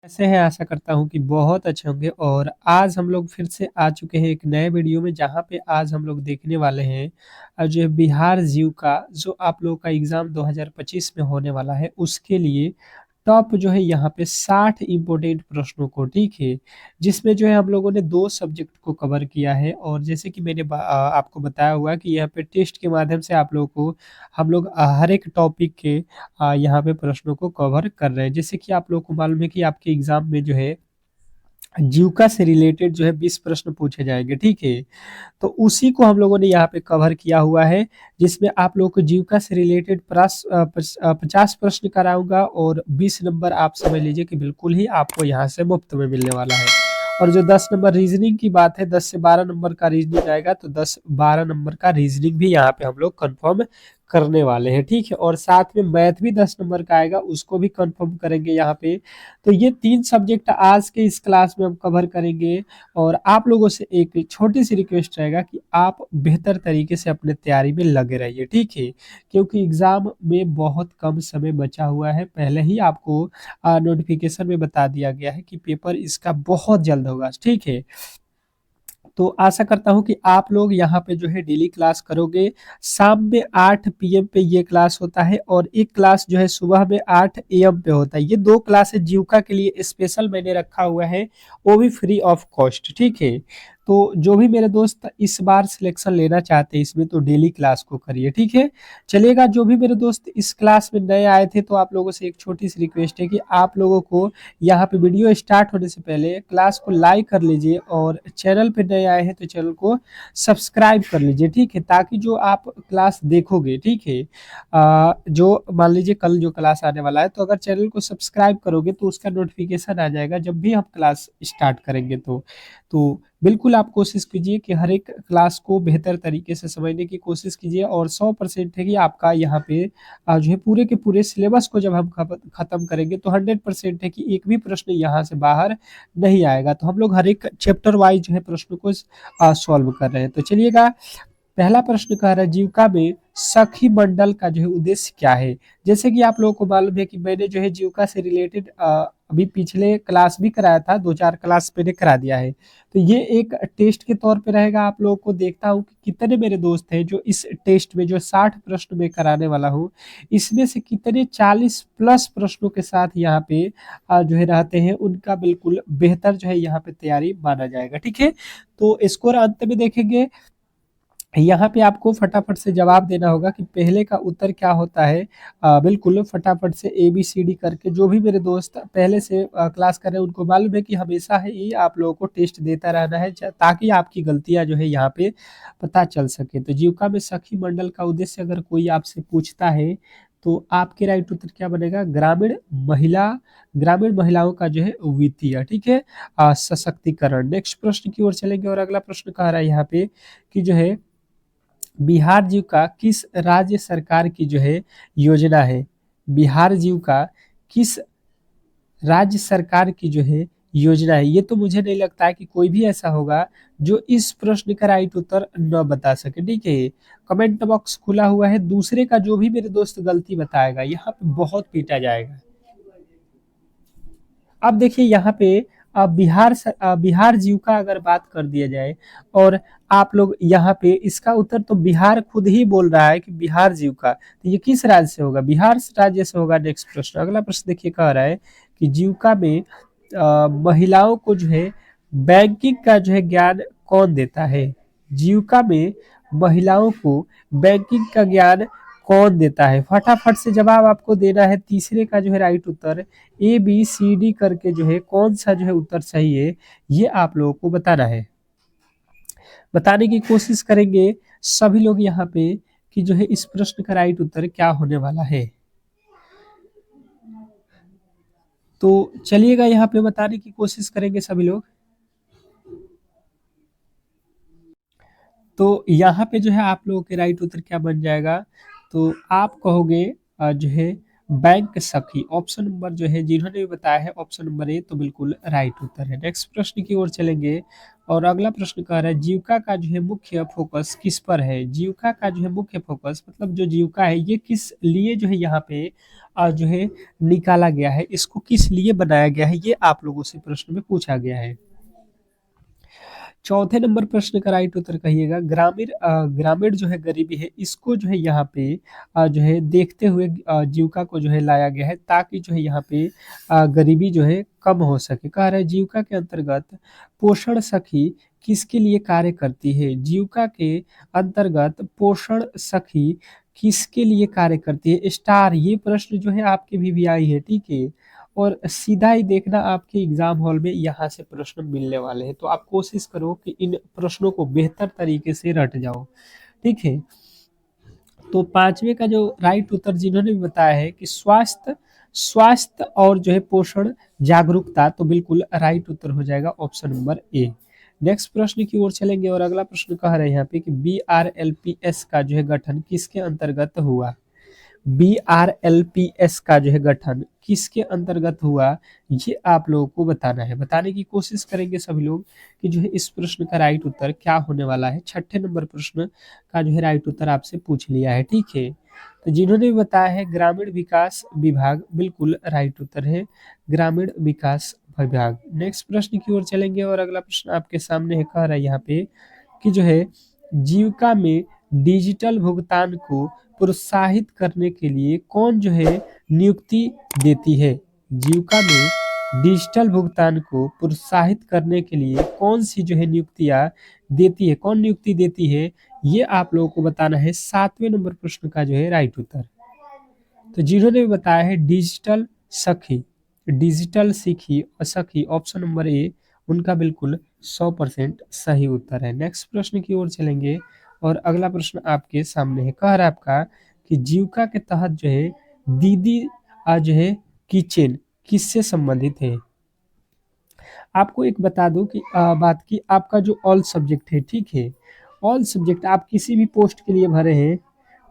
कैसे हैं? आशा करता हूँ कि बहुत अच्छे होंगे और आज हम लोग फिर से आ चुके हैं एक नए वीडियो में जहाँ पे आज हम लोग देखने वाले हैं जो है बिहार जीव का जो आप लोगों का एग्ज़ाम 2025 में होने वाला है उसके लिए टॉप जो है यहाँ पे 60 इम्पोर्टेंट प्रश्नों को ठीक है, जिसमें जो है हम लोगों ने 2 सब्जेक्ट को कवर किया है और जैसे कि मैंने आपको बताया हुआ है कि यहाँ पे टेस्ट के माध्यम से आप लोगों को हम लोग हर एक टॉपिक के यहाँ पे प्रश्नों को कवर कर रहे हैं। जैसे कि आप लोगों को मालूम है कि आपके एग्जाम में जो है जीविका से रिलेटेड जो है 20 प्रश्न पूछे जाएंगे, ठीक है। तो उसी को हम लोगों ने यहाँ पे कवर किया हुआ है, जिसमें आप लोगों को जीविका से रिलेटेड 50 प्रश्न कराऊंगा और 20 नंबर आप समझ लीजिए कि बिल्कुल ही आपको यहाँ से मुफ्त में मिलने वाला है। और जो 10 नंबर रीजनिंग की बात है, 10 से 12 नंबर का रीजनिंग आएगा, तो 10-12 नंबर का रीजनिंग भी यहाँ पे हम लोग कंफर्म करने वाले हैं, ठीक है। और साथ में मैथ भी 10 नंबर का आएगा, उसको भी कंफर्म करेंगे यहाँ पे। तो ये 3 सब्जेक्ट आज के इस क्लास में हम कवर करेंगे और आप लोगों से एक छोटी सी रिक्वेस्ट रहेगा कि आप बेहतर तरीके से अपने तैयारी में लगे रहिए, ठीक है। क्योंकि एग्जाम में बहुत कम समय बचा हुआ है, पहले ही आपको नोटिफिकेशन में बता दिया गया है कि पेपर इसका बहुत जल्द होगा, ठीक है। तो आशा करता हूँ कि आप लोग यहाँ पे जो है डेली क्लास करोगे। शाम में 8 पीएम पे ये क्लास होता है और एक क्लास जो है सुबह में 8 एएम पे होता है। ये 2 क्लासेस जीविका के लिए स्पेशल मैंने रखा हुआ है, वो भी फ्री ऑफ कॉस्ट, ठीक है। तो जो भी मेरे दोस्त इस बार सिलेक्शन लेना चाहते हैं इसमें, तो डेली क्लास को करिए, ठीक है। चलिएगा, जो भी मेरे दोस्त इस क्लास में नए आए थे, तो आप लोगों से एक छोटी सी रिक्वेस्ट है कि आप लोगों को यहाँ पे वीडियो स्टार्ट होने से पहले क्लास को लाइक कर लीजिए और चैनल पे नए आए हैं तो चैनल को सब्सक्राइब कर लीजिए, ठीक है। ताकि जो आप क्लास देखोगे, ठीक है, जो मान लीजिए कल जो क्लास आने वाला है, तो अगर चैनल को सब्सक्राइब करोगे तो उसका नोटिफिकेशन आ जाएगा जब भी हम क्लास स्टार्ट करेंगे। तो बिल्कुल आप कोशिश कीजिए कि हर एक क्लास को बेहतर तरीके से समझने की कोशिश कीजिए और 100% है कि आपका यहाँ पे जो है पूरे के पूरे सिलेबस को जब हम खत्म करेंगे तो 100% है कि एक भी प्रश्न यहाँ से बाहर नहीं आएगा। तो हम लोग हर एक चैप्टर वाइज जो है प्रश्न को सॉल्व कर रहे हैं। तो चलिएगा, पहला प्रश्न कह रहा है जीविका में सखी मंडल का जो है उद्देश्य क्या है। जैसे कि आप लोगों को मालूम है कि मैंने जो है जीविका से रिलेटेड अभी पिछले क्लास भी कराया था, 2-4 क्लास मैंने करा दिया है। तो ये एक टेस्ट के तौर पे रहेगा। आप लोगों को देखता हूँ कि कितने मेरे दोस्त हैं जो इस टेस्ट में जो 60 प्रश्न में कराने वाला हूँ, इसमें से कितने 40 प्लस प्रश्नों के साथ यहाँ पे जो है रहते हैं, उनका बिल्कुल बेहतर जो है यहाँ पे तैयारी माना जाएगा, ठीक है। तो स्कोर अंत में देखेंगे। यहाँ पे आपको फटाफट से जवाब देना होगा कि पहले का उत्तर क्या होता है। बिल्कुल फटाफट से ABCD करके, जो भी मेरे दोस्त पहले से क्लास कर रहे हैं उनको मालूम है कि हमेशा ही आप लोगों को टेस्ट देता रहना है ताकि आपकी गलतियां जो है यहाँ पे पता चल सके। तो जीविका में सखी मंडल का उद्देश्य अगर कोई आपसे पूछता है तो आपके राइट उत्तर क्या बनेगा? ग्रामीण महिलाओं का जो है वित्तीय, ठीक है, सशक्तिकरण। नेक्स्ट प्रश्न की ओर चलेंगे और अगला प्रश्न कह रहा है यहाँ पे कि जो है बिहार जीव का किस राज्य सरकार की जो है योजना है। बिहार जीव का किस राज्य सरकार की जो है योजना है। ये तो मुझे नहीं लगता है कि कोई भी ऐसा होगा जो इस प्रश्न का राइट उत्तर न बता सके, ठीक है। कमेंट बॉक्स खुला हुआ है, दूसरे का जो भी मेरे दोस्त गलती बताएगा यहाँ पे बहुत पीटा जाएगा। अब देखिए यहाँ पे बिहार जीव का अगर बात कर दिया जाए और आप लोग यहाँ पे इसका उत्तर तो बिहार खुद ही बोल रहा है कि बिहार जीव का, तो ये किस राज्य से होगा? बिहार राज्य से होगा। नेक्स्ट प्रश्न, अगला प्रश्न देखिए कह रहा है कि जीविका में महिलाओं को जो है बैंकिंग का जो है ज्ञान कौन देता है। जीविका में महिलाओं को बैंकिंग का ज्ञान कौन देता है? फटाफट से जवाब आपको देना है। तीसरे का जो है राइट उत्तर ABCD करके जो है कौन सा जो है उत्तर सही है, ये आप लोगों को बताना है। बताने की कोशिश करेंगे सभी लोग यहाँ पे कि जो है इस प्रश्न का राइट उत्तर क्या होने वाला है। तो चलिएगा, यहाँ पे बताने की कोशिश करेंगे सभी लोग। तो यहाँ पे जो है आप लोगों के राइट उत्तर क्या बन जाएगा? तो आप कहोगे जो है बैंक सखी। ऑप्शन नंबर जो है जिन्होंने भी बताया है ऑप्शन नंबर A तो बिल्कुल राइट उत्तर है। नेक्स्ट प्रश्न की ओर चलेंगे और अगला प्रश्न कह रहा है जीविका का जो है मुख्य फोकस किस पर है। जीविका का जो है मुख्य फोकस मतलब जो जीविका है ये किस लिए जो है यहाँ पे जो है निकाला गया है, इसको किस लिए बनाया गया है, ये आप लोगों से प्रश्न में पूछा गया है। चौथे नंबर प्रश्न का राइट उत्तर कहिएगा। ग्रामीण जो है गरीबी है, इसको जो है यहाँ पे जो है देखते हुए जीविका को जो है लाया गया है, ताकि जो है यहाँ पे गरीबी जो है कम हो सके। कह रहे हैं जीविका के अंतर्गत पोषण सखी किसके लिए कार्य करती है? जीविका के अंतर्गत पोषण सखी किसके लिए कार्य करती है? स्टार, ये प्रश्न जो है आपके भी आई है, ठीक है। और सीधा ही देखना आपके एग्जाम हॉल में यहाँ से प्रश्न मिलने वाले हैं, तो आप कोशिश करो कि इन प्रश्नों को बेहतर तरीके से रट जाओ, ठीक है। तो पांचवे का जो राइट उत्तर जिन्होंने भी बताया है कि स्वास्थ्य स्वास्थ्य और जो है पोषण जागरूकता, तो बिल्कुल राइट उत्तर हो जाएगा ऑप्शन नंबर ए। नेक्स्ट प्रश्न की ओर चलेंगे और अगला प्रश्न कह रहे हैं यहाँ पे कि BRLPS का जो है गठन किसके अंतर्गत हुआ? BRLPS का जो है गठन किसके अंतर्गत हुआ, ये आप लोगों को बताना है। बताने की कोशिश करेंगे सभी लोग कि जो है इस प्रश्न का राइट उत्तर क्या होने वाला है। छठे नंबर प्रश्न का जो है राइट उत्तर आपसे पूछ लिया है, ठीक है। तो जिन्होंने भी बताया है ग्रामीण विकास विभाग, बिल्कुल राइट उत्तर है ग्रामीण विकास विभाग। नेक्स्ट प्रश्न की ओर चलेंगे और अगला प्रश्न आपके सामने है, कह रहा है यहाँ पे कि जो है जीविका में डिजिटल भुगतान को प्रोत्साहित करने के लिए कौन जो है नियुक्ति देती है? जीविका में डिजिटल भुगतान को प्रोत्साहित करने के लिए कौन सी जो है नियुक्तियां देती है, कौन नियुक्ति देती है, ये आप लोगों को बताना है। सातवें नंबर प्रश्न का जो है राइट उत्तर, तो जिन्होंने भी बताया है डिजिटल सखी, डिजिटल सीखी और सखी, ऑप्शन नंबर ए उनका बिल्कुल 100% सही उत्तर है। नेक्स्ट प्रश्न की ओर चलेंगे और अगला प्रश्न आपके सामने है, कह रहा है आपका कि जीविका के तहत जो है दीदी जो है किचन किससे संबंधित है? आपको एक बता दूं कि बात की आपका जो ऑल सब्जेक्ट है, ठीक है, ऑल सब्जेक्ट आप किसी भी पोस्ट के लिए भरे हैं,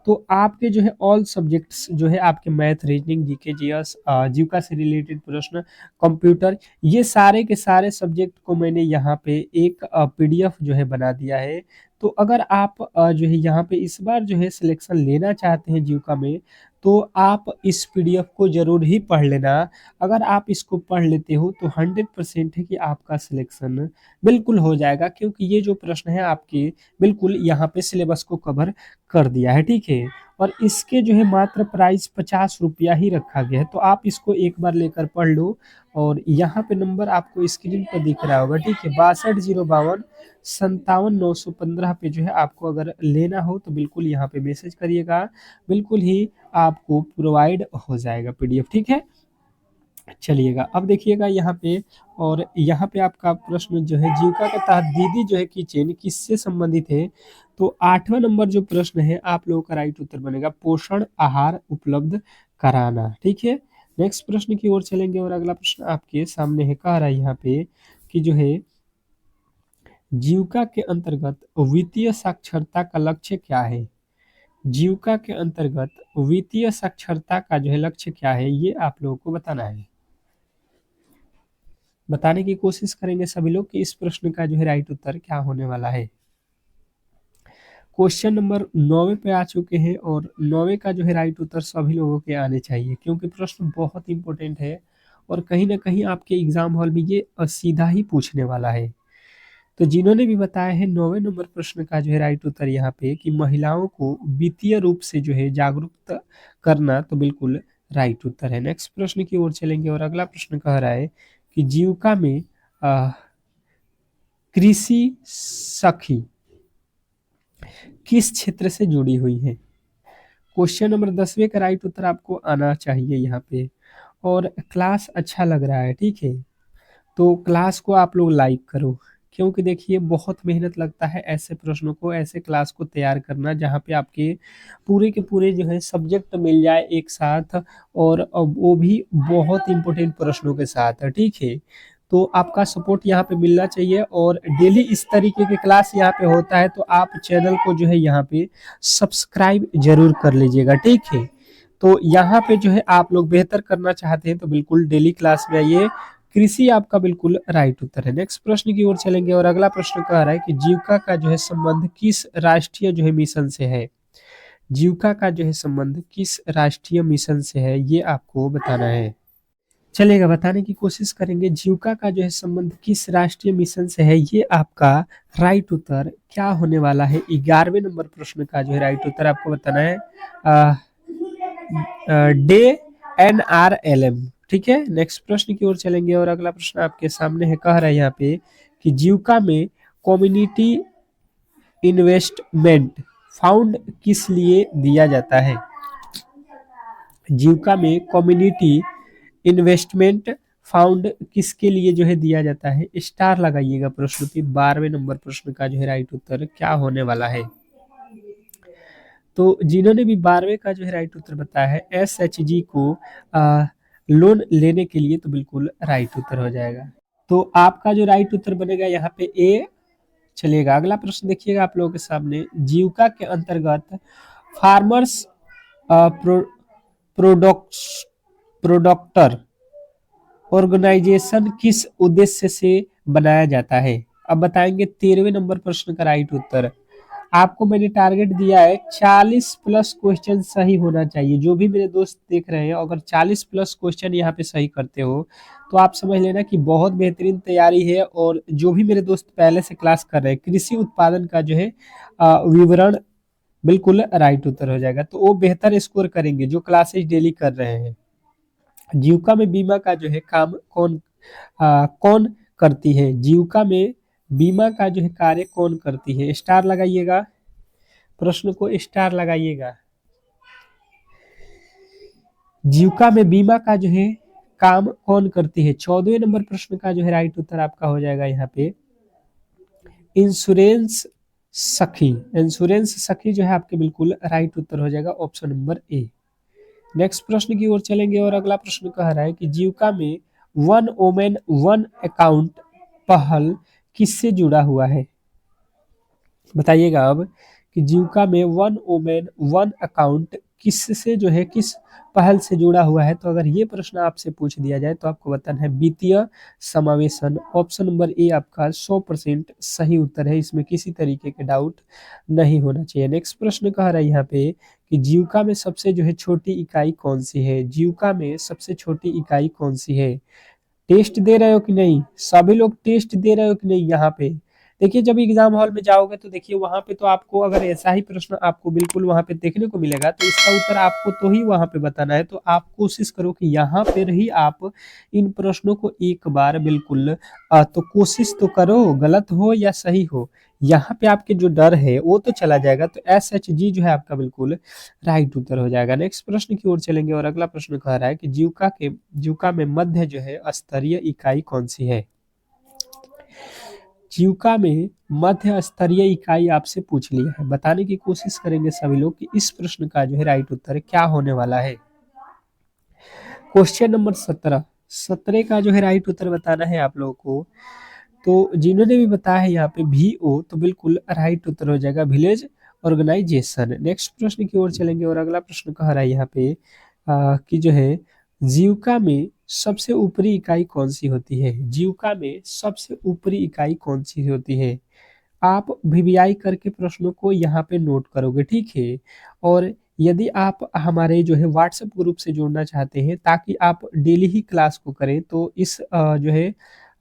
तो आपके जो है ऑल सब्जेक्ट्स जो है आपके मैथ, रीजनिंग, जीके, जीएस, जीविका से रिलेटेड प्रश्न, कंप्यूटर, ये सारे के सारे सब्जेक्ट को मैंने यहाँ पे एक पीडीएफ जो है बना दिया है। तो अगर आप जो है यहाँ पे इस बार जो है सिलेक्शन लेना चाहते हैं जीविका में, तो आप इस पीडीएफ को जरूर ही पढ़ लेना। अगर आप इसको पढ़ लेते हो तो 100% है कि आपका सिलेक्शन बिल्कुल हो जाएगा, क्योंकि ये जो प्रश्न है आपके बिल्कुल यहाँ पे सिलेबस को कवर कर दिया है, ठीक है। और इसके जो है मात्र प्राइस 50 रुपया ही रखा गया है, तो आप इसको एक बार लेकर पढ़ लो। और यहाँ पे नंबर आपको स्क्रीन पर दिख रहा होगा, ठीक है, 62,052 57,915 पे जो है आपको अगर लेना हो तो बिल्कुल यहाँ पे मैसेज करिएगा, बिल्कुल ही आपको प्रोवाइड हो जाएगा पीडीएफ, ठीक है। चलिएगा अब देखिएगा यहाँ पे, और यहाँ पे आपका प्रश्न जो है जीविका के तहत दीदी जो है किचन किससे संबंधित है? तो आठवां नंबर जो प्रश्न है आप लोगों का राइट उत्तर बनेगा पोषण आहार उपलब्ध कराना, ठीक है। नेक्स्ट प्रश्न की ओर चलेंगे और अगला प्रश्न आपके सामने है, कह रहा है यहाँ पे कि जो है जीविका के अंतर्गत वित्तीय साक्षरता का लक्ष्य क्या है? जीविका के अंतर्गत वित्तीय साक्षरता का जो है लक्ष्य क्या है, ये आप लोगों को बताना है। बताने की कोशिश करेंगे सभी लोग कि इस प्रश्न का जो है राइट उत्तर क्या होने वाला है। क्वेश्चन नंबर 9 पे आ चुके हैं और 9 का जो है राइट उत्तर सभी लोगों के आने चाहिए, क्योंकि प्रश्न बहुत इंपॉर्टेंट है और कहीं ना कहीं आपके एग्जाम हॉल में ये सीधा ही पूछने वाला है। तो जिन्होंने भी बताया है 9वें नंबर प्रश्न का जो है राइट उत्तर यहाँ पे कि महिलाओं को वित्तीय रूप से जो है जागरूक करना, तो बिल्कुल राइट उत्तर है। नेक्स्ट प्रश्न की ओर चलेंगे और अगला प्रश्न कह रहा है कि जीविका में कृषि सखी किस क्षेत्र से जुड़ी हुई है? क्वेश्चन नंबर 10वें का राइट उत्तर आपको आना चाहिए यहाँ पे। और क्लास अच्छा लग रहा है, ठीक है, तो क्लास को आप लोग लाइक करो, क्योंकि देखिए बहुत मेहनत लगता है ऐसे प्रश्नों को, ऐसे क्लास को तैयार करना जहाँ पे आपके पूरे के पूरे जो है सब्जेक्ट मिल जाए एक साथ, और वो भी बहुत इंपॉर्टेंट प्रश्नों के साथ, ठीक है। तो आपका सपोर्ट यहाँ पे मिलना चाहिए और डेली इस तरीके के क्लास यहाँ पे होता है, तो आप चैनल को जो है यहाँ पे सब्सक्राइब जरूर कर लीजिएगा, ठीक है। तो यहाँ पे जो है आप लोग बेहतर करना चाहते हैं तो बिल्कुल डेली क्लास में आइए। कृषि आपका बिल्कुल राइट उत्तर है। नेक्स्ट प्रश्न की ओर चलेंगे और अगला प्रश्न कह रहा है कि जीविका का जो है संबंध किस राष्ट्रीय जो है मिशन से है? जीविका का जो है संबंध किस राष्ट्रीय मिशन से है, ये आपको बताना है। चलेगा, बताने की कोशिश करेंगे। जीविका का जो है संबंध किस राष्ट्रीय मिशन से है, ये आपका राइट उत्तर क्या होने वाला है। 11वें नंबर प्रश्न का जो है राइट उत्तर आपको बताना है डे NRLM। ठीक है, नेक्स्ट प्रश्न की ओर चलेंगे और अगला प्रश्न आपके सामने है। कह रहा है यहाँ पे कि जीविका में कम्युनिटी इन्वेस्टमेंट फाउंड किस लिए दिया जाता है। जीविका में कम्युनिटी इन्वेस्टमेंट फाउंड किसके लिए जो है दिया जाता है। स्टार लगाइएगा प्रश्न पे। 12वें नंबर प्रश्न का जो है राइट उत्तर क्या होने वाला है। तो जिन्होंने भी 12वें का जो है राइट उत्तर बताया है SHG को लोन लेने के लिए, तो बिल्कुल राइट उत्तर हो जाएगा। तो आपका जो राइट उत्तर बनेगा यहाँ पे ए। चलिएगा, अगला प्रश्न देखिएगा आप लोगों के सामने। जीविका के अंतर्गत फार्मर्स प्रोडक्ट्स प्रोडक्टर ऑर्गेनाइजेशन किस उद्देश्य से बनाया जाता है। अब बताएंगे 13वें नंबर प्रश्न का राइट उत्तर। आपको मैंने टारगेट दिया है 40 प्लस क्वेश्चन सही होना चाहिए। जो भी मेरे दोस्त देख रहे हैं, अगर 40 प्लस क्वेश्चन यहाँ पे सही करते हो तो आप समझ लेना कि बहुत बेहतरीन तैयारी है। और जो भी मेरे दोस्त पहले से क्लास कर रहे हैं, कृषि उत्पादन का जो है विवरण बिल्कुल राइट उत्तर हो जाएगा, तो वो बेहतर स्कोर करेंगे जो क्लासेज डेली कर रहे हैं। जीविका में बीमा का जो है काम कौन करती है। जीविका में बीमा का जो है कार्य कौन करती है। स्टार लगाइएगा, प्रश्न को स्टार लगाइएगा। जीविका में बीमा का जो है काम कौन करती है। 14वें नंबर प्रश्न का जो है राइट उत्तर आपका हो जाएगा यहाँ पे इंश्योरेंस सखी। इंश्योरेंस सखी जो है आपके बिल्कुल राइट उत्तर हो जाएगा, ऑप्शन नंबर ए। नेक्स्ट प्रश्न की ओर चलेंगे और अगला प्रश्न कह रहा है कि जीविका में वन वोमेन वन अकाउंट पहल किससे जुड़ा हुआ है। बताइएगा अब कि जीविका में वन वोमेन वन अकाउंट किससे जो है किस पहल से जुड़ा हुआ है। तो अगर ये प्रश्न आपसे पूछ दिया जाए तो आपको बताना है वित्तीय समावेशन। ऑप्शन नंबर ए आपका 100% सही उत्तर है, इसमें किसी तरीके के डाउट नहीं होना चाहिए। नेक्स्ट प्रश्न कह रहा है यहाँ पे कि जीविका में सबसे जो है छोटी इकाई कौन सी है। जीविका में सबसे छोटी इकाई कौन सी है। टेस्ट दे रहे हो कि नहीं, सभी लोग टेस्ट दे रहे हो कि नहीं। यहाँ पे देखिए, जब एग्जाम हॉल में जाओगे तो देखिए वहां पे तो आपको अगर ऐसा ही प्रश्न आपको बिल्कुल वहां पे देखने को मिलेगा तो इसका उत्तर आपको तो ही वहां पे बताना है। तो आप कोशिश करो कि यहाँ पर ही आप इन प्रश्नों को एक बार बिल्कुल तो कोशिश तो करो, गलत हो या सही हो, यहाँ पे आपके जो डर है वो तो चला जाएगा। तो SHG जो है आपका बिल्कुल राइट उत्तर हो जाएगा। नेक्स्ट प्रश्न की ओर चलेंगे और अगला प्रश्न कह रहा है कि जीविका में मध्य जो है स्तरीय इकाई कौन सी है। जीविका में मध्य स्तरीय इकाई आपसे पूछ लिया है। बताने की कोशिश करेंगे सभी लोग कि इस प्रश्न का जो है राइट उत्तर क्या होने वाला है। क्वेश्चन नंबर 17 का जो है राइट उत्तर बताना है आप लोगों को। तो जिन्होंने भी बताया है यहाँ पे VO, तो बिल्कुल राइट उत्तर हो जाएगा विलेज ऑर्गेनाइजेशन। नेक्स्ट प्रश्न की ओर चलेंगे और अगला प्रश्न कह रहा है यहाँ पे कि जो है जीविका में सबसे ऊपरी इकाई कौन सी होती है। जीविका में सबसे ऊपरी इकाई कौन सी होती है। आप VVI करके प्रश्नों को यहाँ पे नोट करोगे, ठीक है। और यदि आप हमारे जो है व्हाट्सएप ग्रुप से जुड़ना चाहते हैं ताकि आप डेली ही क्लास को करें, तो इस जो है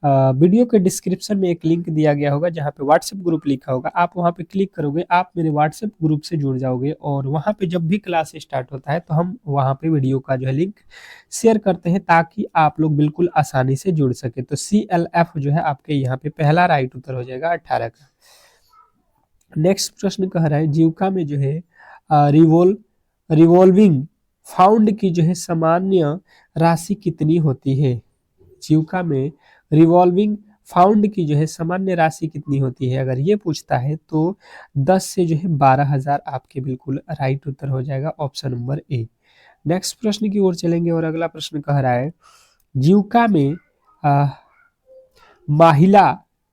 वीडियो के डिस्क्रिप्शन में एक लिंक दिया गया होगा जहाँ पे व्हाट्सएप ग्रुप लिखा होगा। आप वहाँ पे क्लिक करोगे, आप मेरे व्हाट्सएप ग्रुप से जुड़ जाओगे और वहाँ पे जब भी क्लास स्टार्ट होता है तो हम वहाँ पे वीडियो का जो है लिंक शेयर करते हैं ताकि आप लोग बिल्कुल आसानी से जुड़ सके। तो CLF जो है आपके यहाँ पे पहला राइट उत्तर हो जाएगा 18 का। नेक्स्ट प्रश्न कह रहा है जीविका में जो है रिवॉल्विंग फाउंड की जो है सामान्य राशि कितनी होती है। जीविका में रिवॉल्विंग फाउंड की जो है सामान्य राशि कितनी होती है। अगर ये पूछता है तो 10 से जो है 12,000 आपके बिल्कुल राइट उत्तर हो जाएगा, ऑप्शन नंबर ए। नेक्स्ट प्रश्न की ओर चलेंगे और अगला प्रश्न कह रहा है जीविका में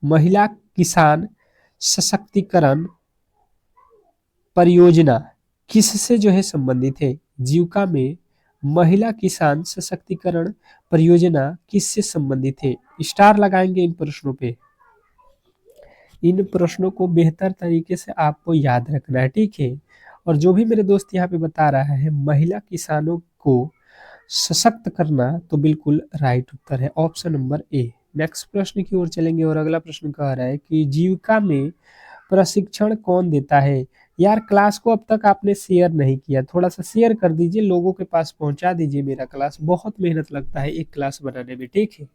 महिला किसान सशक्तिकरण परियोजना किससे जो है संबंधित है। जीविका में महिला किसान सशक्तिकरण परियोजना किससे संबंधित है। स्टार लगाएंगे इन प्रश्नों पे। इन प्रश्नों को बेहतर तरीके से आपको याद रखना है, ठीक है। और जो भी मेरे दोस्त यहाँ पे बता रहा है महिला किसानों को सशक्त करना, तो बिल्कुल राइट उत्तर है ऑप्शन नंबर ए। नेक्स्ट प्रश्न की ओर चलेंगे और अगला प्रश्न कह रहा है कि जीविका में प्रशिक्षण कौन देता है। यार क्लास को अब तक आपने शेयर नहीं किया, थोड़ा सा शेयर कर दीजिए, लोगों के पास पहुंचा दीजिए मेरा क्लास, बहुत मेहनत लगता है एक क्लास बनाने में, ठीक है।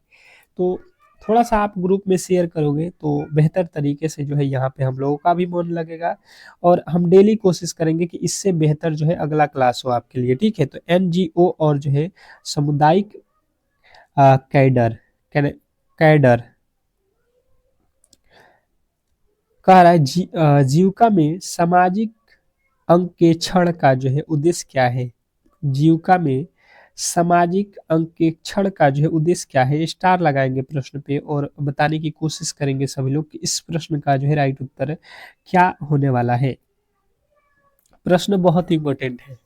तो थोड़ा सा आप ग्रुप में शेयर करोगे तो बेहतर तरीके से जो है यहाँ पे हम लोगों का भी मन लगेगा, और हम डेली कोशिश करेंगे कि इससे बेहतर जो है अगला क्लास हो आपके लिए, ठीक है। तो एनजीओ और जो है सामुदायिक कैडर कैडर कह रहा है जीविका में सामाजिक अंकेक्षण का जो है उद्देश्य क्या है। जीविका में सामाजिक अंकेक्षण का जो है उद्देश्य क्या है, स्टार लगाएंगे प्रश्न पे और बताने की कोशिश करेंगे सभी लोग कि इस प्रश्न का जो है राइट उत्तर क्या होने वाला है। प्रश्न बहुत इंपॉर्टेंट है।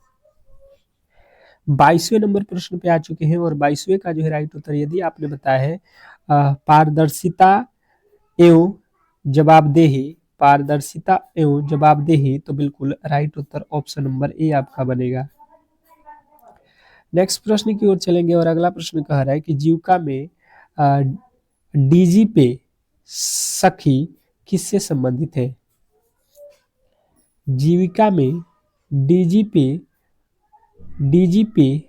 22वें नंबर प्रश्न पे आ चुके हैं और 22वें का जो है राइट उत्तर यदि आपने बताया है पारदर्शिता एवं जवाबदेही, पारदर्शिता एवं जवाबदेही, तो बिल्कुल right Uttar option number A आपका बनेगा। नेक्स्ट प्रश्न की ओर चलेंगे और अगला प्रश्न कह रहा है कि जीविका में डीजी पे सखी किससे संबंधित है। जीविका में डीजी पे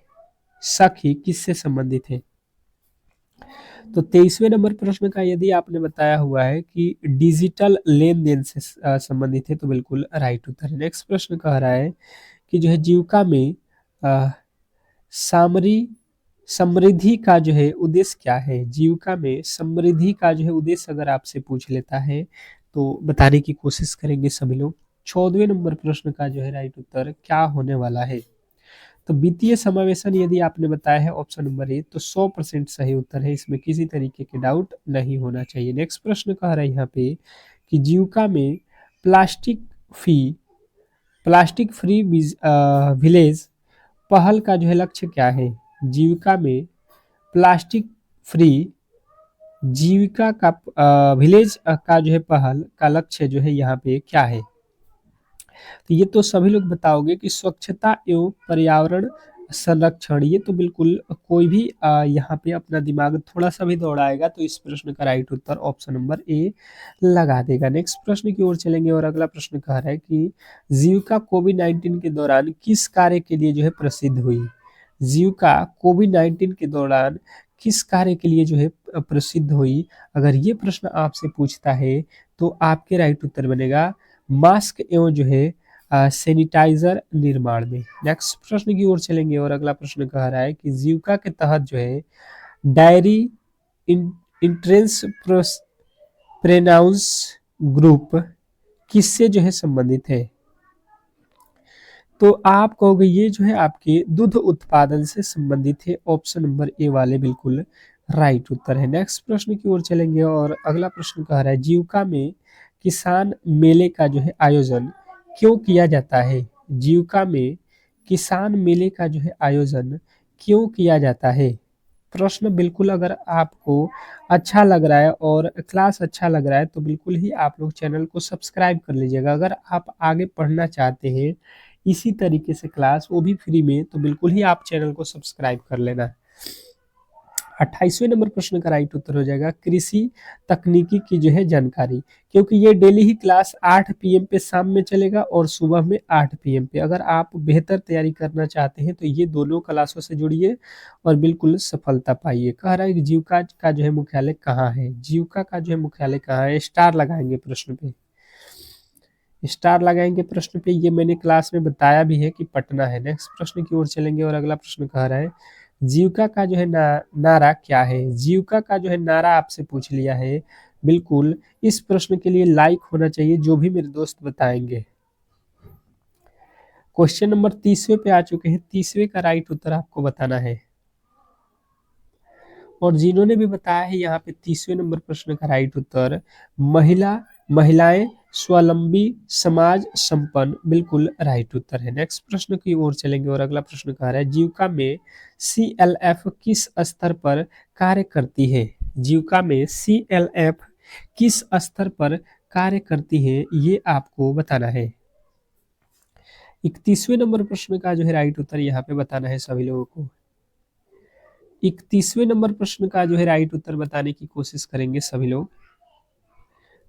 सखी किससे संबंधित है। तो 23वें नंबर प्रश्न का यदि आपने बताया हुआ है कि डिजिटल लेन देन से संबंधित है, तो बिल्कुल राइट उत्तर है। नेक्स्ट प्रश्न कह रहा है कि जो है जीविका में समृद्धि का जो है उद्देश्य क्या है। जीविका में समृद्धि का जो है उद्देश्य अगर आपसे पूछ लेता है तो बताने की कोशिश करेंगे सभी लोग। 14वें नंबर प्रश्न का जो है राइट उत्तर क्या होने वाला है। तो वित्तीय समावेशन यदि आपने बताया है ऑप्शन नंबर ए, तो 100% सही उत्तर है, इसमें किसी तरीके के डाउट नहीं होना चाहिए। नेक्स्ट प्रश्न कह रहा है यहाँ पे कि जीविका में प्लास्टिक फ्री विलेज पहल का जो है लक्ष्य क्या है। जीविका में प्लास्टिक फ्री जीविका का विलेज का जो है पहल का लक्ष्य जो है यहाँ पे क्या है। तो ये तो सभी लोग बताओगे कि स्वच्छता एवं पर्यावरण संरक्षण, ये तो बिल्कुल कोई भी यहाँ पे अपना दिमाग थोड़ा सा भी दौड़ाएगा तो इस प्रश्न का right Uttar option number A लगा देगा। नेक्स्ट प्रश्न की ओर चलेंगे और अगला प्रश्न कह रहा है कि जीविका कोविड-19 के दौरान किस कार्य के लिए जो है प्रसिद्ध हुई। जीविका कोविड-19 के दौरान किस कार्य के लिए जो है प्रसिद्ध हुई। अगर ये प्रश्न आपसे पूछता है तो आपके राइट उत्तर बनेगा मास्क एवं जो है सैनिटाइजर निर्माण में। नेक्स्ट प्रश्न की ओर चलेंगे और अगला प्रश्न कह रहा है कि जीविका के तहत जो है डायरी इंट्रेंस प्रेनाउंस ग्रुप किससे जो है संबंधित है। तो आप कहोगे ये जो है आपके दुग्ध उत्पादन से संबंधित है, ऑप्शन नंबर ए वाले बिल्कुल राइट उत्तर है। नेक्स्ट प्रश्न की ओर चलेंगे और अगला प्रश्न कह रहा है जीविका में किसान मेले का जो है आयोजन क्यों किया जाता है। जीविका में किसान मेले का जो है आयोजन क्यों किया जाता है। प्रश्न बिल्कुल अगर आपको अच्छा लग रहा है और क्लास अच्छा लग रहा है तो बिल्कुल ही आप लोग चैनल को सब्सक्राइब कर लीजिएगा। अगर आप आगे पढ़ना चाहते हैं इसी तरीके से क्लास, वो भी फ्री में, तो बिल्कुल ही आप चैनल को सब्सक्राइब कर लेना। 28वें नंबर प्रश्न का राइट उत्तर हो जाएगा कृषि तकनीकी की जो है जानकारी, क्योंकि ये डेली ही क्लास 8 PM पे शाम में चलेगा और सुबह में 8 PM पे। अगर आप बेहतर तैयारी करना चाहते हैं तो ये दोनों क्लासों से जुड़िए और बिल्कुल सफलता पाइए। कह रहा है कि जीविका का जो है मुख्यालय कहाँ है। जीविका का जो है मुख्यालय कहाँ है, स्टार लगाएंगे प्रश्न पे, स्टार लगाएंगे प्रश्न पे। ये मैंने क्लास में बताया भी है कि पटना है। नेक्स्ट प्रश्न की ओर चलेंगे और अगला प्रश्न कह रहा है जीविका का जो है नारा क्या है। जीविका का जो है नारा आपसे पूछ लिया है। बिल्कुल इस प्रश्न के लिए लाइक होना चाहिए जो भी मेरे दोस्त बताएंगे। क्वेश्चन नंबर 30वें पे आ चुके हैं, 30वें का राइट उत्तर आपको बताना है। और जिन्होंने भी बताया है यहाँ पे 30वें नंबर प्रश्न का राइट उत्तर महिलाएं स्वावलंबी समाज संपन्न, बिल्कुल राइट उत्तर है। नेक्स्ट प्रश्न की ओर चलेंगे और अगला प्रश्न कह रहा है जीविका में CLF किस स्तर पर कार्य करती है। जीविका में CLF किस स्तर पर कार्य करती है ये आपको बताना है। 31वें नंबर प्रश्न का जो है राइट उत्तर यहाँ पे बताना है सभी लोगों को। 31वें नंबर प्रश्न का जो है राइट उत्तर बताने की कोशिश करेंगे सभी लोग।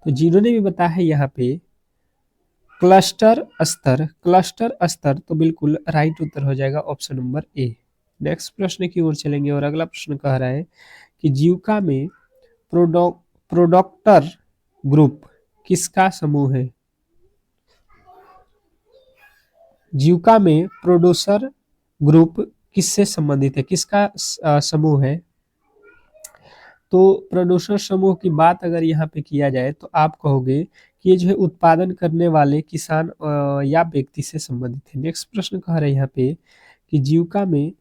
तो जिन्होंने भी बताया है यहाँ पे क्लस्टर स्तर तो बिल्कुल राइट उत्तर हो जाएगा ऑप्शन नंबर ए। नेक्स्ट प्रश्न की ओर चलेंगे और अगला प्रश्न कह रहा है कि जीविका में प्रोडक्टर ग्रुप किसका समूह है? जीविका में प्रोड्यूसर ग्रुप किससे संबंधित है, किसका समूह है? तो प्रोड्यूसर समूह की बात अगर यहाँ पे किया जाए तो आप कहोगे कि ये जो है उत्पादन करने वाले किसान या व्यक्ति से संबंधित है। नेक्स्ट प्रश्न कह रहे हैं यहाँ पे कि जीविका में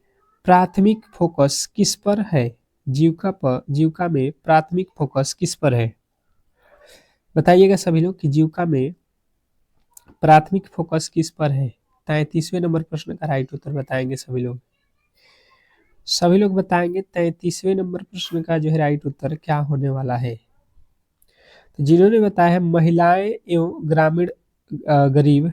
प्राथमिक फोकस किस पर है? जीविका में प्राथमिक फोकस किस पर है? बताइएगा सभी लोग कि जीविका में प्राथमिक फोकस किस पर है। 33वें नंबर प्रश्न का राइट उत्तर बताएंगे सभी लोग। सभी लोग बताएंगे 33वें नंबर प्रश्न का जो है राइट उत्तर क्या होने वाला है। तो जिन्होंने बताया है महिलाएं एवं ग्रामीण गरीब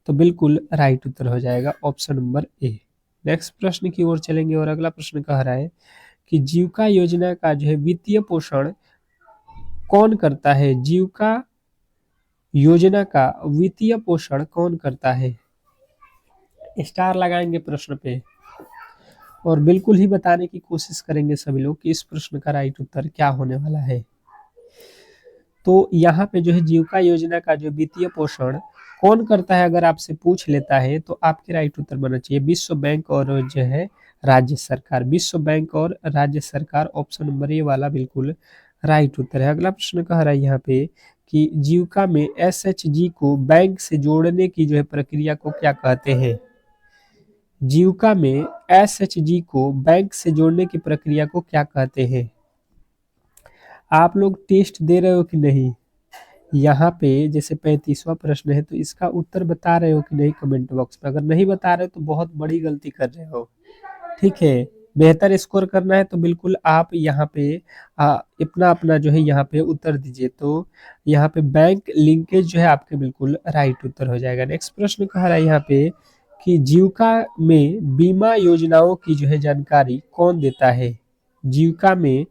तो बिल्कुल राइट उत्तर हो जाएगा ऑप्शन नंबर ए। नेक्स्ट प्रश्न की ओर चलेंगे और अगला प्रश्न कह रहा है कि जीविका योजना का जो है वित्तीय पोषण कौन करता है? जीविका योजना का वित्तीय पोषण कौन करता है? स्टार लगाएंगे प्रश्न पे और बिल्कुल ही बताने की कोशिश करेंगे सभी लोग कि इस प्रश्न का राइट उत्तर क्या होने वाला है। तो यहाँ पे जो है जीविका योजना का जो वित्तीय पोषण कौन करता है अगर आपसे पूछ लेता है तो आपके राइट उत्तर बनना चाहिए विश्व बैंक और जो है राज्य सरकार। विश्व बैंक और राज्य सरकार ऑप्शन नंबर ए वाला बिल्कुल राइट उत्तर है। अगला प्रश्न कह रहा है यहाँ पे कि जीविका में एसएचजी को बैंक से जोड़ने की जो है प्रक्रिया को क्या कहते हैं? जीविका में एसएचजी को बैंक से जोड़ने की प्रक्रिया को क्या कहते हैं? आप लोग टेस्ट दे रहे हो कि नहीं? यहाँ पे जैसे 35वां प्रश्न है तो इसका उत्तर बता रहे हो कि नहीं कमेंट बॉक्स में। अगर नहीं बता रहे हो तो बहुत बड़ी गलती कर रहे हो, ठीक है। बेहतर स्कोर करना है तो बिल्कुल आप यहाँ पे अपना अपना जो है यहाँ पे उत्तर दीजिए। तो यहाँ पे बैंक लिंकेज जो है आपके बिल्कुल राइट उत्तर हो जाएगा। नेक्स्ट प्रश्न कह रहा है यहाँ पे कि जीविका में बीमा योजनाओं की जो है जानकारी कौन देता है? जीविका में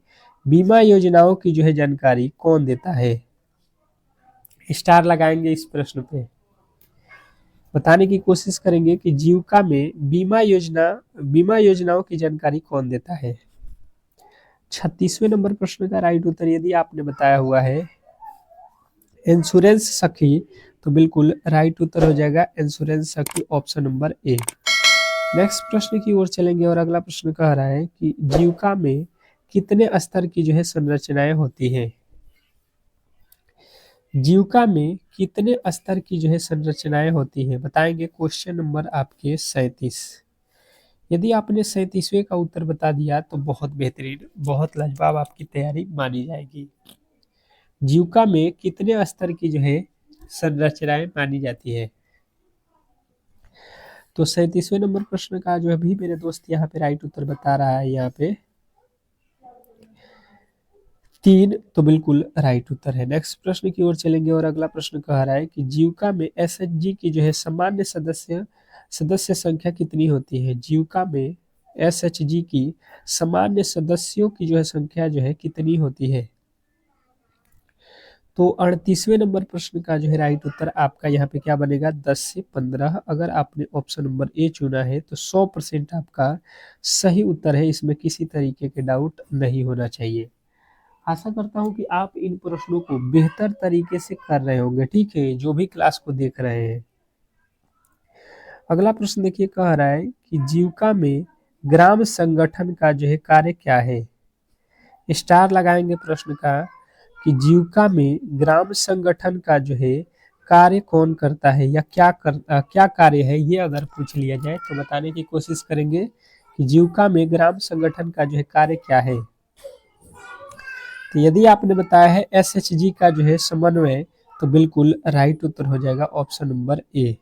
बीमा योजनाओं की जो है जानकारी कौन देता है? स्टार लगाएंगे इस प्रश्न पे, बताने की कोशिश करेंगे कि जीविका में बीमा योजनाओं की जानकारी कौन देता है। 36वें नंबर प्रश्न का राइट उत्तर यदि आपने बताया हुआ है इंश्योरेंस सखी तो बिल्कुल राइट उत्तर हो जाएगा इंश्योरेंस सखी ऑप्शन नंबर ए। नेक्स्ट प्रश्न की ओर चलेंगे और अगला प्रश्न कह रहा है कि जीविका में कितने स्तर की जो है संरचनाएं होती हैं? जीविका में कितने स्तर की जो है संरचनाएं होती हैं? बताएंगे क्वेश्चन नंबर आपके 37। यदि आपने 37वें का उत्तर बता दिया तो बहुत बेहतरीन, बहुत लाजवाब आपकी तैयारी मानी जाएगी। जीविका में कितने स्तर की जो है संरचनाएं मानी जाती है? तो 37वें नंबर प्रश्न का जो अभी मेरे दोस्त यहाँ पे राइट उत्तर बता रहा है यहाँ पे 3 तो बिल्कुल राइट उत्तर है। नेक्स्ट प्रश्न की ओर चलेंगे और अगला प्रश्न कह रहा है कि जीविका में एसएचजी की जो है सामान्य सदस्य संख्या कितनी होती है? जीविका में एसएचजी की सामान्य सदस्यों की जो है संख्या जो है कितनी होती है? तो 38वें नंबर प्रश्न का जो है राइट उत्तर आपका यहाँ पे क्या बनेगा 10 से 15। अगर आपने ऑप्शन नंबर ए चुना है तो 100% आपका सही उत्तर है, इसमें किसी तरीके के डाउट नहीं होना चाहिए। आशा करता हूँ कि आप इन प्रश्नों को बेहतर तरीके से कर रहे होंगे, ठीक है, जो भी क्लास को देख रहे हैं। अगला प्रश्न देखिए कह रहा है कि जीविका में ग्राम संगठन का जो है कार्य क्या है? स्टार लगाएंगे प्रश्न का कि जीविका में ग्राम संगठन का जो है कार्य कौन करता है या क्या कार्य है, ये अगर पूछ लिया जाए तो बताने की कोशिश करेंगे कि जीविका में ग्राम संगठन का जो है कार्य क्या है। तो यदि आपने बताया है एसएचजी का जो है समन्वय तो बिल्कुल राइट उत्तर हो जाएगा ऑप्शन नंबर ए।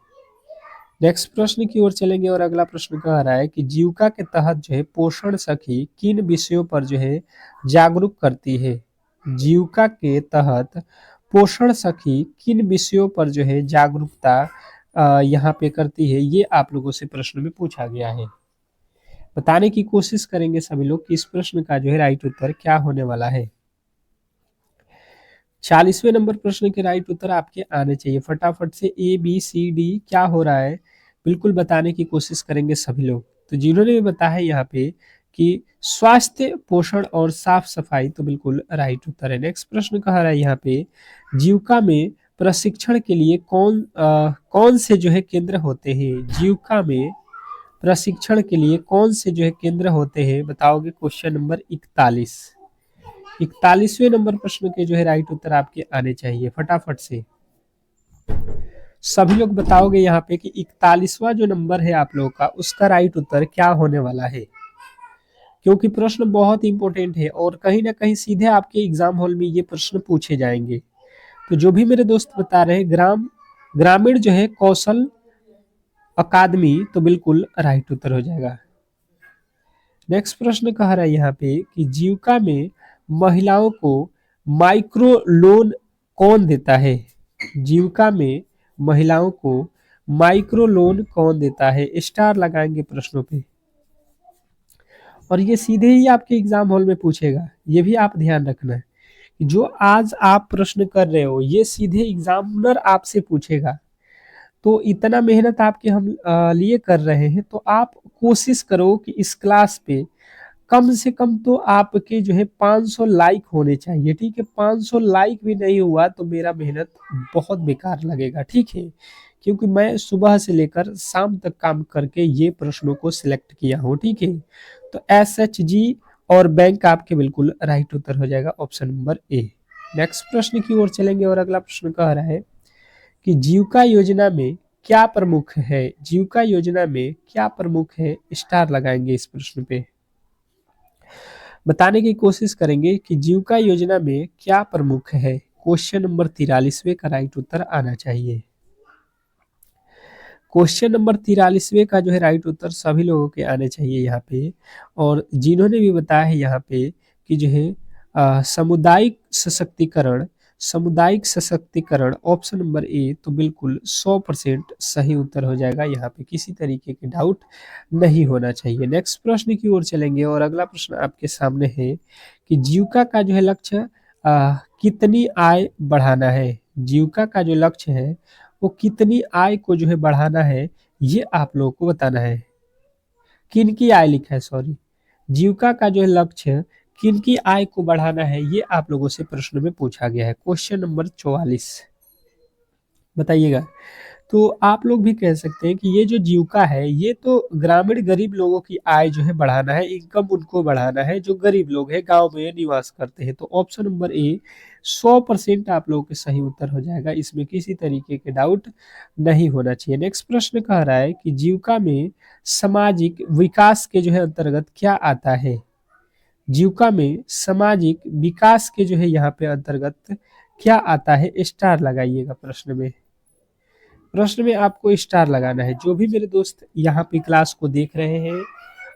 नेक्स्ट प्रश्न की ओर चलेंगे और अगला प्रश्न कह रहा है कि जीविका के तहत जो है पोषण सखी किन विषयों पर जो है जागरूक करती है? जीविका के तहत पोषण सखी किन विषयों पर जो है जागरूकता यहाँ पे करती है, ये आप लोगों से प्रश्न में पूछा गया है। बताने की कोशिश करेंगे सभी लोग कि इस प्रश्न का जो है राइट उत्तर क्या होने वाला है। 40वें नंबर प्रश्न के राइट उत्तर आपके आने चाहिए। फटाफट से ए बी सी डी क्या हो रहा है बिल्कुल बताने की कोशिश करेंगे सभी लोग। तो जिन्होंने भी बताया है यहाँ पे कि स्वास्थ्य, पोषण और साफ सफाई, तो बिल्कुल राइट उत्तर है। नेक्स्ट प्रश्न कह रहा है यहाँ पे जीविका में प्रशिक्षण के लिए कौन से जो है केंद्र होते हैं। जीविका में प्रशिक्षण के लिए कौन से जो है केंद्र होते हैं बताओगे। Question number 41। 41वें नंबर प्रश्न के जो है राइट उत्तर आपके आने चाहिए फटाफट से। सभी लोग बताओगे यहाँ पे कि 41वां जो नंबर है आप लोगों का, उसका राइट उत्तर क्या होने वाला है, क्योंकि प्रश्न बहुत इंपॉर्टेंट है और कहीं ना कहीं सीधे आपके एग्जाम हॉल में ये प्रश्न पूछे जाएंगे। तो जो भी मेरे दोस्त बता रहे हैं ग्रामीण जो है कौशल अकादमी, तो बिल्कुल राइट उत्तर हो जाएगा। नेक्स्ट प्रश्न कह रहा है यहाँ पे कि जीविका में महिलाओं को माइक्रो लोन कौन देता है। जीविका में महिलाओं को माइक्रो लोन कौन देता है। स्टार लगाएंगे प्रश्नों पे और ये सीधे ही आपके एग्जाम हॉल में पूछेगा। ये भी आप ध्यान रखना है कि जो आज आप प्रश्न कर रहे हो ये सीधे एग्जामिनर आपसे पूछेगा। तो इतना मेहनत आपके हम लिए कर रहे हैं, तो आप कोशिश करो कि इस क्लास पे कम से कम तो आपके जो है 500 लाइक होने चाहिए। ठीक है, 500 लाइक भी नहीं हुआ तो मेरा मेहनत बहुत बेकार लगेगा। ठीक है, क्योंकि मैं सुबह से लेकर शाम तक काम करके ये प्रश्नों को सिलेक्ट किया हूँ। ठीक है, तो SHG और बैंक आपके बिल्कुल राइट उत्तर हो जाएगा ऑप्शन नंबर ए। नेक्स्ट प्रश्न की ओर चलेंगे और अगला प्रश्न कह रहा है कि जीविका योजना में क्या प्रमुख है। जीविका योजना में क्या प्रमुख है, स्टार लगाएंगे इस प्रश्न पे। बताने की कोशिश करेंगे कि जीविका योजना में क्या प्रमुख है। क्वेश्चन नंबर 43वें का राइट उत्तर आना चाहिए। क्वेश्चन नंबर 43वें का जो है राइट उत्तर सभी लोगों के आने चाहिए यहाँ पे। और जिन्होंने भी बताया है यहाँ पे कि जो है सामुदायिक सशक्तिकरण ऑप्शन नंबर ए, तो बिल्कुल 100% सही उत्तर हो जाएगा। यहाँ पे किसी तरीके के डाउट नहीं होना चाहिए। नेक्स्ट प्रश्न की ओर चलेंगे और अगला प्रश्न आपके सामने है कि जीविका का जो है लक्ष्य कितनी आय बढ़ाना है। जीविका का जो लक्ष्य है वो कितनी आय को जो है बढ़ाना है, ये आप लोगों को बताना है। किनकी आय लिखा है, सॉरी, जीविका का जो है लक्ष्य किनकी आय को बढ़ाना है, ये आप लोगों से प्रश्न में पूछा गया है। क्वेश्चन नंबर 44 बताइएगा। तो आप लोग भी कह सकते हैं कि ये जो जीविका है ये तो ग्रामीण गरीब लोगों की आय जो है बढ़ाना है, इनकम उनको बढ़ाना है जो गरीब लोग हैं, गांव में निवास करते हैं। तो ऑप्शन नंबर ए 100% आप लोगों के सही उत्तर हो जाएगा, इसमें किसी तरीके के डाउट नहीं होना चाहिए। नेक्स्ट प्रश्न कह रहा है कि जीविका में सामाजिक विकास के जो है अंतर्गत क्या आता है। जीविका में सामाजिक विकास के जो है यहाँ पे अंतर्गत क्या आता है, स्टार लगाइएगा प्रश्न में। प्रश्न में आपको स्टार लगाना है। जो भी मेरे दोस्त यहाँ पे क्लास को देख रहे हैं,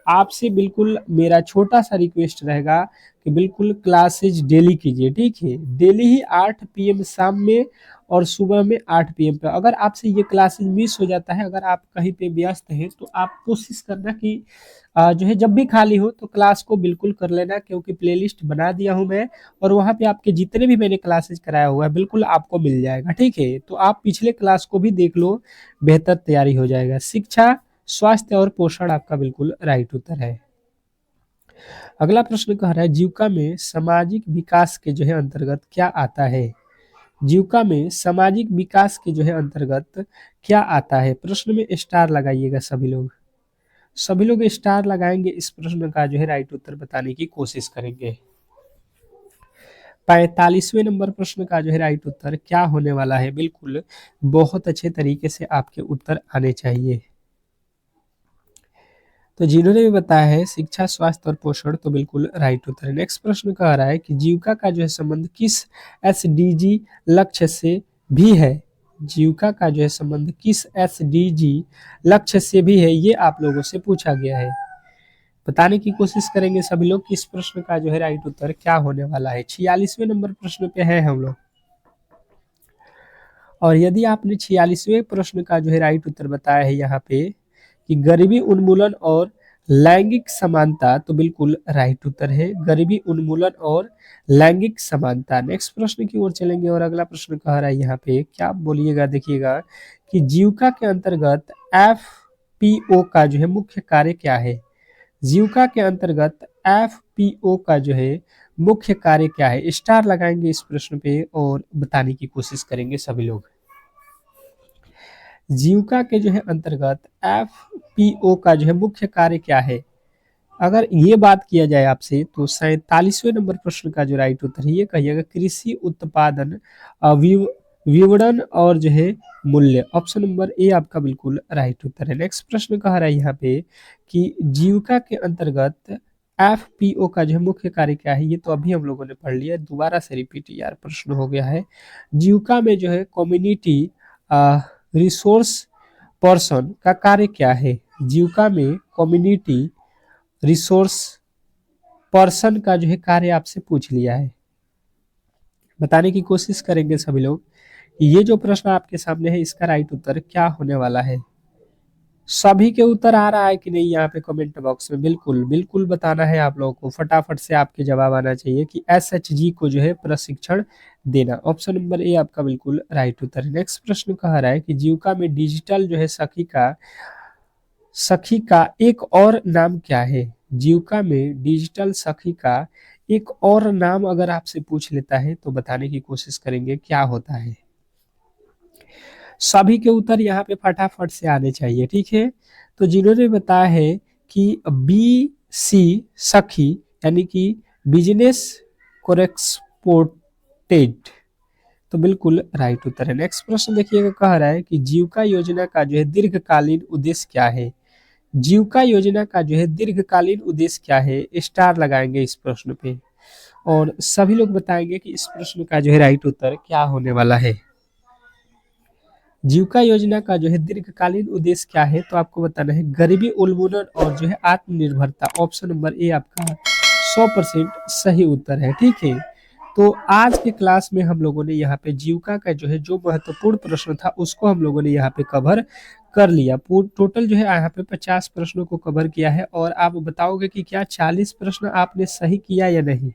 आपसे बिल्कुल मेरा छोटा सा रिक्वेस्ट रहेगा कि बिल्कुल क्लासेज डेली कीजिए। ठीक है, डेली ही 8 PM शाम में और सुबह में 8 PM पे। अगर आपसे ये क्लासेज मिस हो जाता है, अगर आप कहीं पे व्यस्त हैं, तो आप कोशिश करना कि जो है जब भी खाली हो तो क्लास को बिल्कुल कर लेना, क्योंकि प्लेलिस्ट बना दिया हूँ मैं और वहाँ पे आपके जितने भी मैंने क्लासेज कराया हुआ है बिल्कुल आपको मिल जाएगा। ठीक है, तो आप पिछले क्लास को भी देख लो, बेहतर तैयारी हो जाएगा। शिक्षा, स्वास्थ्य और पोषण आपका बिल्कुल राइट उत्तर है। अगला प्रश्न कह रहा है जीविका में सामाजिक विकास के जो है अंतर्गत क्या आता है। जीविका में सामाजिक विकास के जो है अंतर्गत क्या आता है। प्रश्न में स्टार लगाइएगा सभी लोग। सभी लोग स्टार लगाएंगे, इस प्रश्न का जो है राइट उत्तर बताने की कोशिश करेंगे। 45वें नंबर प्रश्न का जो है राइट उत्तर क्या होने वाला है, बिल्कुल बहुत अच्छे तरीके से आपके उत्तर आने चाहिए। तो जिन्होंने भी बताया है शिक्षा, स्वास्थ्य और पोषण, तो बिल्कुल राइट उत्तर है। नेक्स्ट प्रश्न कह रहा है कि जीविका का जो है संबंध किस SDG लक्ष्य से भी है। जीविका का जो है संबंध किस SDG लक्ष्य से भी है, ये आप लोगों से पूछा गया है। बताने की कोशिश करेंगे सभी लोग कि इस प्रश्न का जो है राइट उत्तर क्या होने वाला है। 46वें नंबर प्रश्न पे है हम लोग और यदि आपने 46वें प्रश्न का जो है राइट उत्तर बताया है यहाँ पे कि गरीबी उन्मूलन और लैंगिक समानता, तो बिल्कुल राइट उत्तर है गरीबी उन्मूलन और लैंगिक समानता। नेक्स्ट प्रश्न की ओर चलेंगे और अगला प्रश्न कह रहा है यहाँ पे, क्या बोलिएगा, देखिएगा कि जीविका के अंतर्गत एफपीओ का जो है मुख्य कार्य क्या है। जीविका के अंतर्गत एफपीओ का जो है मुख्य कार्य क्या है। स्टार लगाएंगे इस प्रश्न पे और बताने की कोशिश करेंगे सभी लोग। जीविका के जो है अंतर्गत एफपीओ का जो है मुख्य कार्य क्या है। अगर ये बात किया जाए आपसे तो 47वें नंबर प्रश्न का जो राइट उत्तर है ये कहिएगा कृषि उत्पादन विपणन और जो है मूल्य। ऑप्शन नंबर ए आपका बिल्कुल राइट उत्तर है। नेक्स्ट प्रश्न कह रहा है यहाँ पे कि जीविका के अंतर्गत एफपीओ का जो है मुख्य कार्य क्या है। ये तो अभी हम लोगों ने पढ़ लिया, दोबारा से रिपीट यार प्रश्न हो गया है। जीविका में जो है कम्युनिटी रिसोर्स पर्सन का कार्य क्या है। जीविका में कम्युनिटी रिसोर्स पर्सन का जो है कार्य आपसे पूछ लिया है, बताने की कोशिश करेंगे सभी लोग। ये जो प्रश्न आपके सामने है इसका राइट उत्तर क्या होने वाला है। सभी के उत्तर आ रहा है कि नहीं यहाँ पे कमेंट बॉक्स में बिल्कुल बिल्कुल बताना है आप लोगों को। फटाफट से आपके जवाब आना चाहिए कि एसएचजी को जो है प्रशिक्षण देना। ऑप्शन नंबर ए आपका बिल्कुल राइट उत्तर है। नेक्स्ट प्रश्न कह रहा है कि जीविका में डिजिटल जो है सखी का एक और नाम क्या है। जीविका में डिजिटल सखी का एक और नाम अगर आपसे पूछ लेता है तो बताने की कोशिश करेंगे क्या होता है। सभी के उत्तर यहाँ पे फटाफट से आने चाहिए, ठीक है। तो जिन्होंने बताया है कि बी सी सखी यानी कि बिजनेस कोरेस्पोंडेंट, तो बिल्कुल राइट उत्तर है। नेक्स्ट प्रश्न देखिएगा, कह रहा है कि जीविका योजना का जो है दीर्घकालीन उद्देश्य क्या है। जीविका योजना का जो है दीर्घकालीन उद्देश्य क्या है। स्टार लगाएंगे इस प्रश्न पे और सभी लोग बताएंगे कि इस प्रश्न का जो है राइट उत्तर क्या होने वाला है। जीविका योजना का जो है दीर्घकालीन उद्देश्य क्या है, तो आपको बताना है गरीबी उन्मूलन और जो है आत्मनिर्भरता। ऑप्शन नंबर ए आपका 100% सही उत्तर है, ठीक है। तो आज के क्लास में हम लोगों ने यहाँ पे जीविका का जो है जो महत्वपूर्ण प्रश्न था उसको हम लोगों ने यहाँ पे कवर कर लिया। टोटल जो है यहाँ पे 50 प्रश्नों को कवर किया है और आप बताओगे कि क्या 40 प्रश्न आपने सही किया या नहीं।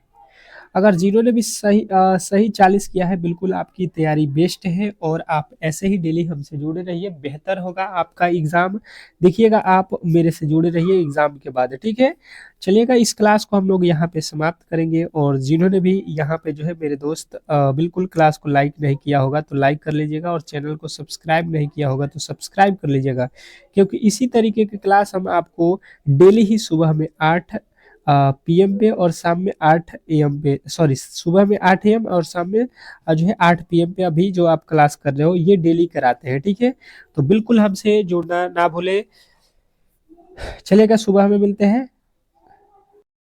अगर जिन्होंने भी सही 40 किया है, बिल्कुल आपकी तैयारी बेस्ट है और आप ऐसे ही डेली हमसे जुड़े रहिए, बेहतर होगा आपका एग्जाम। देखिएगा आप मेरे से जुड़े रहिए एग्जाम के बाद, ठीक है। चलिएगा इस क्लास को हम लोग यहाँ पे समाप्त करेंगे और जिन्होंने भी यहाँ पे जो है मेरे दोस्त बिल्कुल क्लास को लाइक नहीं किया होगा तो लाइक कर लीजिएगा और चैनल को सब्सक्राइब नहीं किया होगा तो सब्सक्राइब कर लीजिएगा, क्योंकि इसी तरीके की क्लास हम आपको डेली ही सुबह में 8 पीएम पे और शाम में 8 एम पे, सॉरी सुबह में 8 एम और शाम में जो है 8 पीएम पे अभी जो आप क्लास कर रहे हो ये डेली कराते हैं, ठीक है। तो बिल्कुल हमसे जुड़ना ना भूले। चलेगा, सुबह में मिलते हैं।